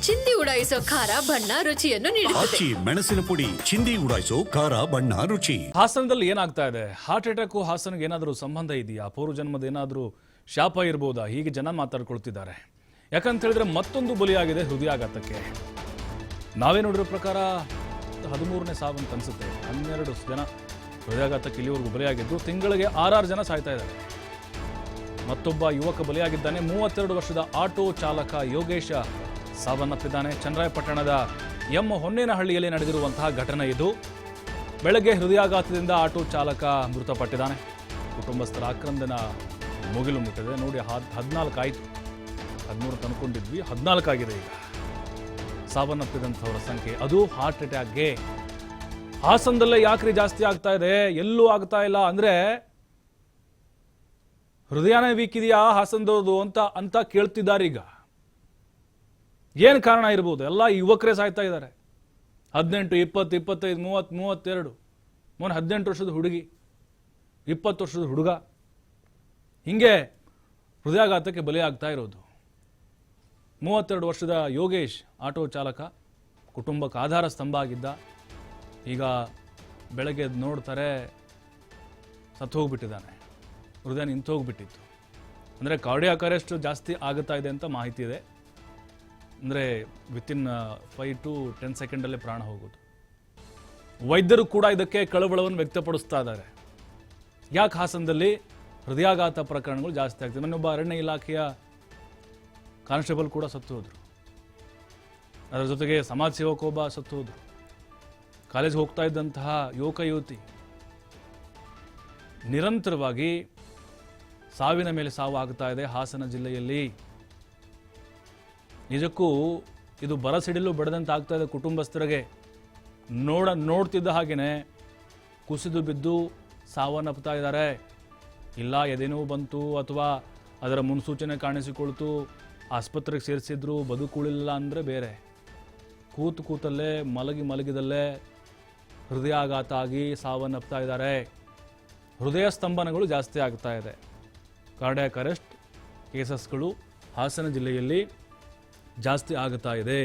ಚಿಂದಿ ಉಡಾಯಿಸೋ ಖಾರ ಬಣ್ಣ ರುಚಿಯನ್ನು ನೀಡುತ್ತದೆ. ಮೆಣಸಿನ ಪುಡಿ ಚಿಂದಿ ಉಡಾಯಿಸೋ ಖಾರ ಬಣ್ಣ ರುಚಿ. ಹಾಸನದಲ್ಲಿ ಏನಾಗ್ತಾ ಇದೆ? ಹಾರ್ಟ್ ಅಟ್ಯಾಕ್ ಹಾಸನಗೆ ಏನಾದರೂ ಸಂಬಂಧ ಇದೆಯಾ? ಪೂರ್ವಜನ್ಮದ ಏನಾದರೂ ಶಾಪ ಇರ್ಬೋದಾ? ಹೀಗೆ ಜನ ಮಾತಾಡ್ಕೊಳ್ತಿದ್ದಾರೆ. ಯಾಕಂತ ಹೇಳಿದ್ರೆ ಮತ್ತೊಂದು ಬಲಿಯಾಗಿದೆ ಹೃದಯಾಘಾತಕ್ಕೆ. ನಾವೇ ನೋಡಿರೋ ಪ್ರಕಾರ 13ನೇ ಸಾವು ಅಂತ ಅನ್ಸುತ್ತೆ. 12 ಜನ ಹೃದಯಾಘಾತಕ್ಕೆ ಇಲ್ಲಿವರೆಗೂ ಬಲಿಯಾಗಿದ್ದು, ತಿಂಗಳಿಗೆ 6 ಜನ ಸಾಯ್ತಾ ಇದ್ದಾರೆ. ಮತ್ತೊಬ್ಬ ಯುವಕ ಬಲಿಯಾಗಿದ್ದಾನೆ. 32 ವರ್ಷದ ಆಟೋ ಚಾಲಕ ಯೋಗೇಶ ಸಾವನ್ನಪ್ಪಿದ್ದಾನೆ. ಚನ್ನರಾಯಪಟ್ಟಣದ ಹೊನ್ನೇನಹಳ್ಳಿಯಲ್ಲಿ ನಡೆದಿರುವಂತಹ ಘಟನೆ ಇದು. ಬೆಳಗ್ಗೆ ಹೃದಯಾಘಾತದಿಂದ ಆಟೋ ಚಾಲಕ ಮೃತಪಟ್ಟಿದ್ದಾನೆ. ಕುಟುಂಬಸ್ಥರ ಆಕ್ರಂದನ ಮುಗಿಲು ಮುಟ್ಟಿದೆ. ನೋಡಿ, 14 ಆಯಿತು. 13 ತಂದ್ಕೊಂಡಿದ್ವಿ, 14 ಆಗಿದೆ ಈಗ ಸಾವನ್ನಪ್ಪಿದಂಥವರ ಸಂಖ್ಯೆ. ಅದು ಹಾರ್ಟ್ ಅಟ್ಯಾಕ್ಗೆ. ಹಾಸನದಲ್ಲೇ ಯಾಕ್ರಿ ಜಾಸ್ತಿ ಆಗ್ತಾ ಇದೆ? ಎಲ್ಲೂ ಆಗ್ತಾ ಇಲ್ಲ ಅಂದ್ರೆ ಹೃದಯನೇ ವೀಕ್ ಇದೆಯಾ ಹಾಸನದವ್ರದು ಅಂತ ಕೇಳ್ತಿದ್ದಾರೆ ಈಗ. ಏನು ಕಾರಣ ಇರ್ಬೋದು? ಎಲ್ಲ ಯುವಕರೇ ಸಾಯ್ತಾ ಇದ್ದಾರೆ. 18, 20, 25, 30, 32. ಮೊನ್ನೆ 18 ವರ್ಷದ ಹುಡುಗಿ, 20 ವರ್ಷದ ಹುಡುಗ, ಹಿಂಗೆ ಹೃದಯಾಘಾತಕ್ಕೆ ಬಲಿಯಾಗ್ತಾ ಇರೋದು. 32 ವರ್ಷದ ಯೋಗೇಶ್ ಆಟೋ ಚಾಲಕ, ಕುಟುಂಬಕ್ಕೆ ಆಧಾರ ಸ್ತಂಭ ಆಗಿದ್ದ. ಈಗ ಬೆಳಗ್ಗೆ ನೋಡ್ತಾರೆ ಸತ್ತು ಹೋಗ್ಬಿಟ್ಟಿದ್ದಾನೆ. ಹೃದಯ ನಿಂತು ಹೋಗ್ಬಿಟ್ಟಿತ್ತು. ಅಂದರೆ ಕಾರ್ಡಿಯಾಕ್ ಅರೆಸ್ಟ್ ಜಾಸ್ತಿ ಆಗುತ್ತಾ ಇದೆ ಅಂತ ಮಾಹಿತಿ ಇದೆ. ಅಂದರೆ ವಿತಿನ್ 5 to 10 ಸೆಕೆಂಡಲ್ಲೇ ಪ್ರಾಣ ಹೋಗೋದು. ವೈದ್ಯರು ಕೂಡ ಇದಕ್ಕೆ ಕಳವಳವನ್ನು ವ್ಯಕ್ತಪಡಿಸ್ತಾ ಇದ್ದಾರೆ. ಯಾಕೆ ಹಾಸನದಲ್ಲಿ ಹೃದಯಾಘಾತ ಪ್ರಕರಣಗಳು ಜಾಸ್ತಿ ಆಗ್ತದೆ? ಮೊನ್ನೊಬ್ಬ ಅರಣ್ಯ ಇಲಾಖೆಯ ಕಾನ್ಸ್ಟೇಬಲ್ ಕೂಡ ಸತ್ತು ಹೋದರು. ಅದರ ಜೊತೆಗೆ ಸಮಾಜ ಸೇವಕ ಒಬ್ಬ ಸತ್ತು ಹೋದರು. ಕಾಲೇಜ್ಗೆ ಹೋಗ್ತಾ ಇದ್ದಂತಹ ಯುವಕ ಯುವತಿ. ನಿರಂತರವಾಗಿ ಸಾವಿನ ಮೇಲೆ ಸಾವು ಆಗ್ತಾ ಇದೆ ಹಾಸನ ಜಿಲ್ಲೆಯಲ್ಲಿ. ನಿಜಕ್ಕೂ ಇದು ಬರಸಿಡಿಲು ಬಡದಂತೆ ಆಗ್ತಾ ಇದೆ ಕುಟುಂಬಸ್ಥರಿಗೆ. ನೋಡ್ತಿದ್ದ ಹಾಗೆಯೇ ಕುಸಿದು ಬಿದ್ದು ಸಾವನ್ನಪ್ತಾ ಇದ್ದಾರೆ. ಇಲ್ಲ ಎದೆನೋವು ಬಂತು ಅಥವಾ ಅದರ ಮುನ್ಸೂಚನೆ ಕಾಣಿಸಿಕೊಳ್ತು, ಆಸ್ಪತ್ರೆಗೆ ಸೇರಿಸಿದ್ರು, ಬದುಕುಳಿಲ್ಲ ಅಂದರೆ ಬೇರೆ. ಕೂತಲ್ಲೇ ಮಲಗಿದಲ್ಲೇ ಹೃದಯಾಘಾತ ಆಗಿ ಸಾವನ್ನಪ್ತಾ ಇದ್ದಾರೆ. ಹೃದಯ ಸ್ತಂಭನಗಳು ಜಾಸ್ತಿ ಆಗ್ತಾ ಇದೆ. ಕಾರ್ಡಿಯಾಕ್ ಅರೆಸ್ಟ್ ಕೇಸಸ್ಗಳು ಹಾಸನ ಜಿಲ್ಲೆಯಲ್ಲಿ ಜಾಸ್ತಿ ಆಗುತ್ತಾ ಇದೆ.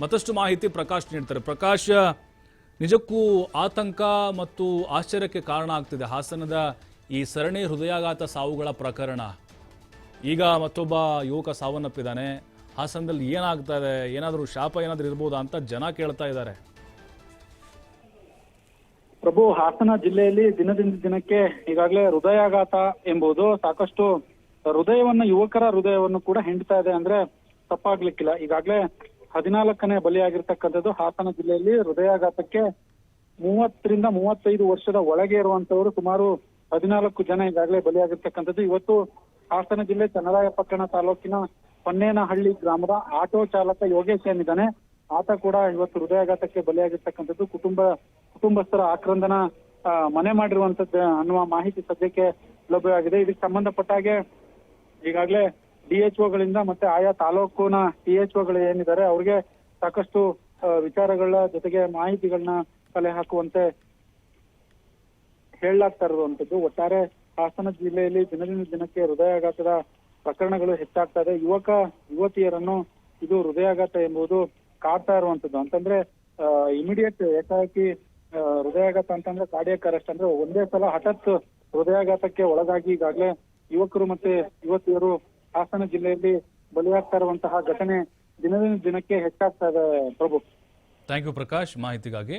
ಮತ್ತಷ್ಟು ಮಾಹಿತಿ ಪ್ರಕಾಶ್ ನೀಡ್ತಾರೆ. ಪ್ರಕಾಶ್, ನಿಜಕ್ಕೂ ಆತಂಕ ಮತ್ತು ಆಶ್ಚರ್ಯಕ್ಕೆ ಕಾರಣ ಆಗ್ತಿದೆ ಹಾಸನದ ಈ ಸರಣಿ ಹೃದಯಾಘಾತ ಸಾವುಗಳ ಪ್ರಕರಣ. ಈಗ ಮತ್ತೊಬ್ಬ ಯುವಕ ಸಾವನ್ನಪ್ಪಿದ್ದಾನೆ. ಹಾಸನದಲ್ಲಿ ಏನಾಗ್ತಾ ಇದೆ? ಏನಾದರೂ ಶಾಪ ಏನಾದರೂ ಇರ್ಬೋದಾ ಅಂತ ಜನ ಕೇಳ್ತಾ ಇದ್ದಾರೆ. ಪ್ರಭು, ಹಾಸನ ಜಿಲ್ಲೆಯಲ್ಲಿ ದಿನದಿಂದ ದಿನಕ್ಕೆ ಈಗಾಗಲೇ ಹೃದಯಾಘಾತ ಎಂಬುದು ಸಾಕಷ್ಟು ಯುವಕರ ಹೃದಯವನ್ನು ಕೂಡ ಹಿಂಡ್ತಾ ಇದೆ ಅಂದ್ರೆ ತಪ್ಪಾಗ್ಲಿಕ್ಕಿಲ್ಲ. ಈಗಾಗಲೇ 14ನೇ ಬಲಿಯಾಗಿರ್ತಕ್ಕಂಥದ್ದು ಹಾಸನ ಜಿಲ್ಲೆಯಲ್ಲಿ. ಹೃದಯಾಘಾತಕ್ಕೆ 30 ರಿಂದ 35 ವರ್ಷದ ಒಳಗೆ ಇರುವಂತವರು ಸುಮಾರು 14 ಜನ ಈಗಾಗಲೇ ಬಲಿಯಾಗಿರ್ತಕ್ಕಂಥದ್ದು. ಇವತ್ತು ಹಾಸನ ಜಿಲ್ಲೆ ಚನ್ನರಾಯಪಟ್ಟಣ ತಾಲೂಕಿನ ಹೊನ್ನೇನಹಳ್ಳಿ ಗ್ರಾಮದ ಆಟೋ ಚಾಲಕ ಯೋಗೇಶ್ ಏನಿದ್ದಾನೆ, ಆತ ಕೂಡ ಇವತ್ತು ಹೃದಯಾಘಾತಕ್ಕೆ ಬಲಿಯಾಗಿರ್ತಕ್ಕಂಥದ್ದು. ಕುಟುಂಬಸ್ಥರ ಆಕ್ರಂದನ ಮನೆ ಮಾಡಿರುವಂತದ್ದು ಅನ್ನುವ ಮಾಹಿತಿ ಸದ್ಯಕ್ಕೆ ಲಭ್ಯವಾಗಿದೆ. ಇದಕ್ಕೆ ಸಂಬಂಧಪಟ್ಟ ಹಾಗೆ ಈಗಾಗಲೇ DHOಗಳಿಂದ ಮತ್ತೆ ಆಯಾ ತಾಲೂಕಿನ THOಗಳು ಏನಿದ್ದಾರೆ ಅವ್ರಿಗೆ ಸಾಕಷ್ಟು ವಿಚಾರಗಳ ಜೊತೆಗೆ ಮಾಹಿತಿಗಳನ್ನ ಕಲೆ ಹಾಕುವಂತೆ ಹೇಳಲಾಗ್ತಾ ಇರುವಂತದ್ದು. ಒಟ್ಟಾರೆ ಹಾಸನ ಜಿಲ್ಲೆಯಲ್ಲಿ ದಿನದಿಂದ ದಿನಕ್ಕೆ ಹೃದಯಾಘಾತದ ಪ್ರಕರಣಗಳು ಹೆಚ್ಚಾಗ್ತಾ ಇದೆ. ಯುವತಿಯರನ್ನು ಇದು ಹೃದಯಾಘಾತ ಎಂಬುದು ಕಾಡ್ತಾ ಇರುವಂತದ್ದು. ಅಂತಂದ್ರೆ ಇಮಿಡಿಯೇಟ್ ಏಕಾಏಕಿ ಹೃದಯಾಘಾತ ಅಂತಂದ್ರೆ ಕಾರ್ಡಿಯಾಕ್ ಅರೆಸ್ಟ್ ಅಂದ್ರೆ ಒಂದೇ ಸಲ ಹಠಾತ್ ಹೃದಯಾಘಾತಕ್ಕೆ ಒಳಗಾಗಿ ಈಗಾಗಲೇ ಯುವಕರು ಮತ್ತೆ ಯುವತಿಯರು ಹಾಸನ ಜಿಲ್ಲೆಯಲ್ಲಿ ಬಲಿಯಾಗ್ತಾ ಇರುವಂತಹ ಘಟನೆ ದಿನದಿಂದ ದಿನಕ್ಕೆ ಹೆಚ್ಚಾಗ್ತಾ ಇದೆ. ಪ್ರಭು, ಥ್ಯಾಂಕ್ ಯು ಪ್ರಕಾಶ್ ಮಾಹಿತಿಗಾಗಿ.